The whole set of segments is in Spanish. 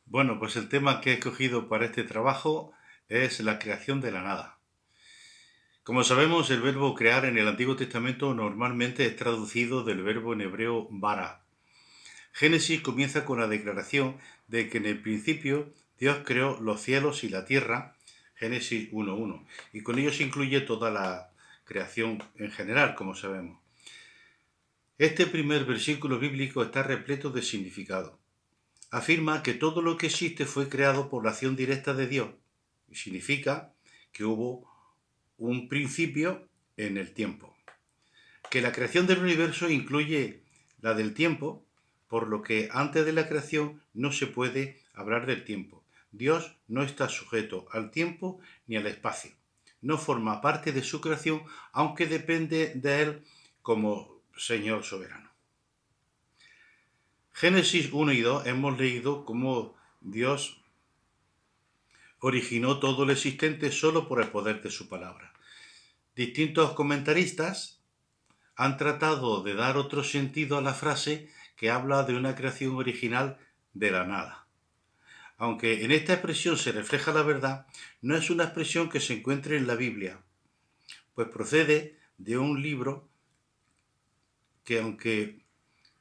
Bueno, pues el tema que he escogido para este trabajo es la creación de la nada. Como sabemos, el verbo crear en el Antiguo Testamento normalmente es traducido del verbo en hebreo bara. Génesis comienza con la declaración de que en el principio Dios creó los cielos y la tierra, Génesis 1.1, y con ello se incluye toda la creación en general, como sabemos. Este primer versículo bíblico está repleto de significado. Afirma que todo lo que existe fue creado por la acción directa de Dios. Y significa que hubo un principio en el tiempo. Que la creación del universo incluye la del tiempo, por lo que antes de la creación no se puede hablar del tiempo. Dios no está sujeto al tiempo ni al espacio. No forma parte de su creación, aunque depende de él como Señor soberano. Génesis 1 y 2 hemos leído cómo Dios originó todo lo existente solo por el poder de su palabra. Distintos comentaristas han tratado de dar otro sentido a la frase que habla de una creación original de la nada. Aunque en esta expresión se refleja la verdad, no es una expresión que se encuentre en la Biblia, pues procede de un libro que, aunque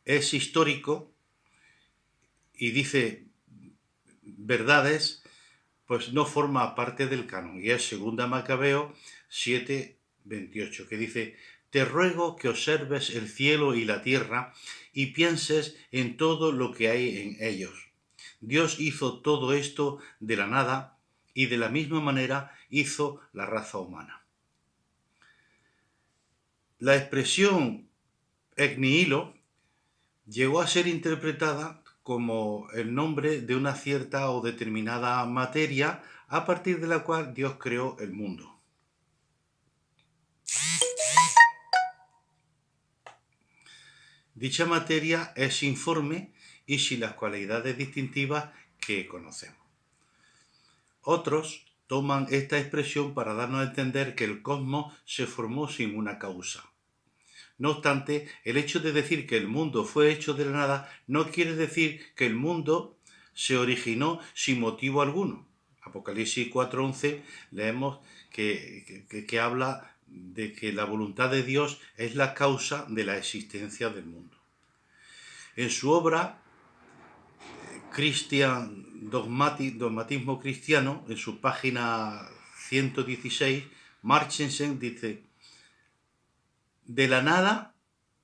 es histórico y dice verdades, pues no forma parte del canon, y es Segunda Macabeo 7:28, que dice: te ruego que observes el cielo y la tierra y pienses en todo lo que hay en ellos. Dios hizo todo esto de la nada y de la misma manera hizo la raza humana. La expresión ex nihilo llegó a ser interpretada como el nombre de una cierta o determinada materia a partir de la cual Dios creó el mundo. Dicha materia es informe y sin las cualidades distintivas que conocemos. Otros toman esta expresión para darnos a entender que el cosmos se formó sin una causa. No obstante, el hecho de decir que el mundo fue hecho de la nada no quiere decir que el mundo se originó sin motivo alguno. Apocalipsis 4:11 leemos que habla de que la voluntad de Dios es la causa de la existencia del mundo. En su obra Dogmatismo Cristiano, en su página 116, Marchensen dice: de la nada,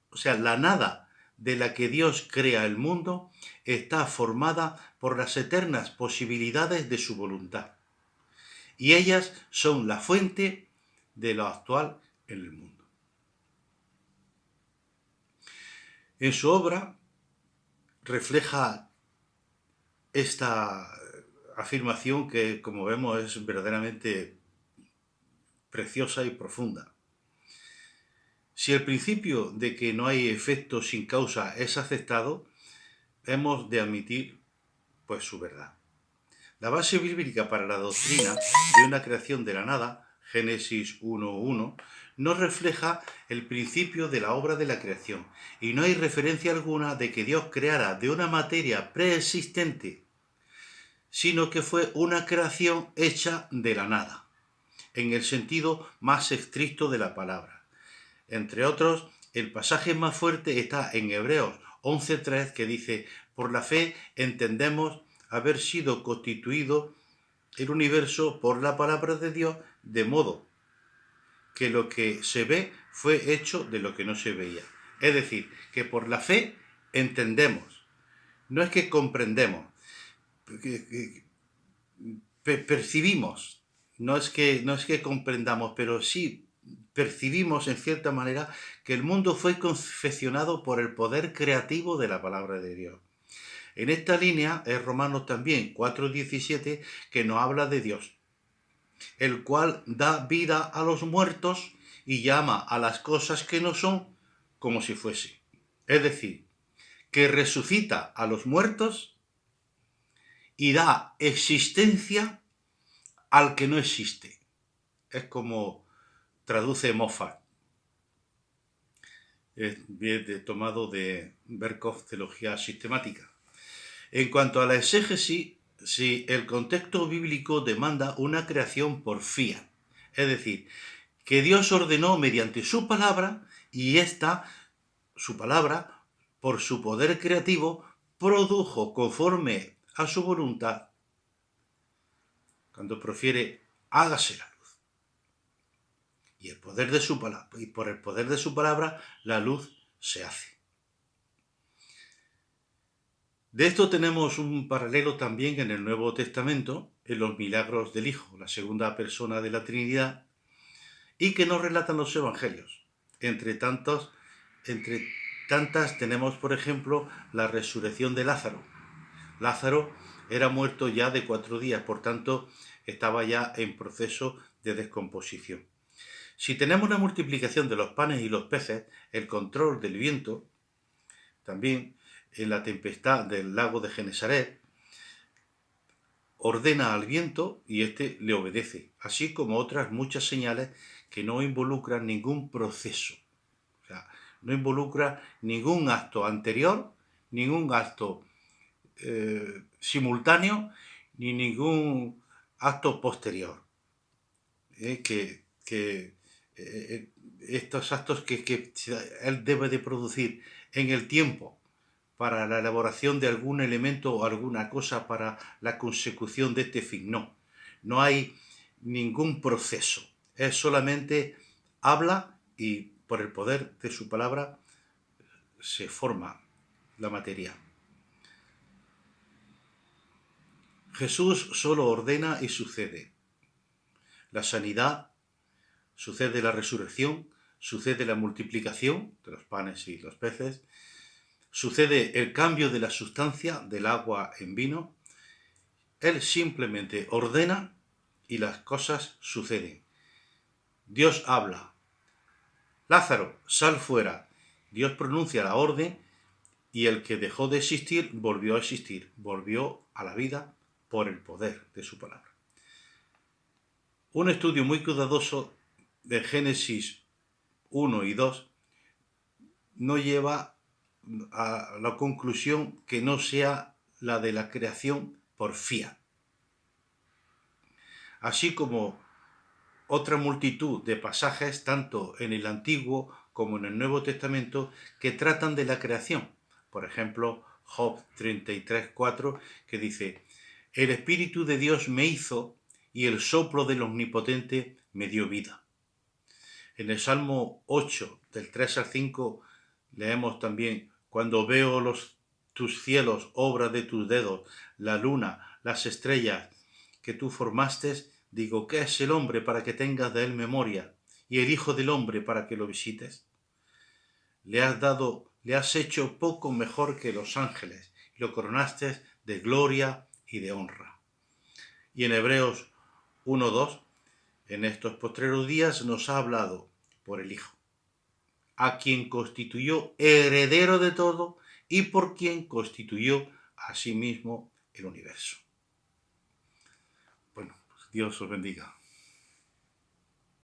o sea, la nada de la que Dios crea el mundo está formada por las eternas posibilidades de su voluntad, y ellas son la fuente de lo actual en el mundo. En su obra refleja esta afirmación que, como vemos, es verdaderamente preciosa y profunda. Si el principio de que no hay efecto sin causa es aceptado, hemos de admitir pues su verdad. La base bíblica para la doctrina de una creación de la nada, Génesis 1:1, no refleja el principio de la obra de la creación, y no hay referencia alguna de que Dios creara de una materia preexistente, sino que fue una creación hecha de la nada, en el sentido más estricto de la palabra. Entre otros, el pasaje más fuerte está en Hebreos 11:3, que dice: por la fe entendemos haber sido constituido el universo por la palabra de Dios, de modo que lo que se ve fue hecho de lo que no se veía. Es decir, que por la fe entendemos, no es que comprendemos, percibimos, no es que comprendamos, pero sí percibimos en cierta manera que el mundo fue confeccionado por el poder creativo de la palabra de Dios. En esta línea es Romanos también 4:17, que nos habla de Dios, el cual da vida a los muertos y llama a las cosas que no son como si fuese. Es decir, que resucita a los muertos y da existencia al que no existe. Es como traduce Moffat, tomado de Berkhoff, Teología Sistemática. En cuanto a la exégesis, si el contexto bíblico demanda una creación por fiat, es decir, que Dios ordenó mediante su palabra y su palabra, por su poder creativo, produjo conforme a su voluntad, cuando profiere hágase la luz. Y por el poder de su palabra, la luz se hace. De esto tenemos un paralelo también en el Nuevo Testamento, en los milagros del Hijo, la segunda persona de la Trinidad, y que nos relatan los evangelios. Entre tantas tenemos, por ejemplo, la resurrección de Lázaro. Lázaro era muerto ya de 4 días, por tanto, estaba ya en proceso de descomposición. Si tenemos la multiplicación de los panes y los peces, el control del viento, también en la tempestad del lago de Genesaret, ordena al viento y éste le obedece, así como otras muchas señales que no involucran ningún proceso. O sea, no involucra ningún acto anterior, ningún acto simultáneo, ni ningún acto posterior. Estos actos que él debe de producir en el tiempo para la elaboración de algún elemento o alguna cosa para la consecución de este fin. No hay ningún proceso. Él solamente habla y por el poder de su palabra se forma la materia. Jesús solo ordena y sucede. La sanidad, sucede la resurrección, sucede la multiplicación de los panes y los peces, sucede el cambio de la sustancia del agua en vino. Él simplemente ordena y las cosas suceden. Dios habla. Lázaro, sal fuera. Dios pronuncia la orden y el que dejó de existir volvió a existir, volvió a la vida por el poder de su palabra. Un estudio muy cuidadoso de Génesis 1 y 2 no lleva a la conclusión que no sea la de la creación por fiat. Así como otra multitud de pasajes, tanto en el Antiguo como en el Nuevo Testamento, que tratan de la creación. Por ejemplo, Job 33:4, que dice: el Espíritu de Dios me hizo y el soplo del Omnipotente me dio vida. En el Salmo 8, del 3 al 5, leemos también: cuando veo tus cielos, obra de tus dedos, la luna, las estrellas que tú formaste, digo, ¿qué es el hombre para que tengas de él memoria? Y el Hijo del Hombre para que lo visites. Le has hecho poco mejor que los ángeles, y lo coronaste de gloria y de honra. Y en Hebreos 1:2, en estos postreros días nos ha hablado por el Hijo, a quien constituyó heredero de todo y por quien constituyó a sí mismo el universo. Bueno, pues Dios os bendiga.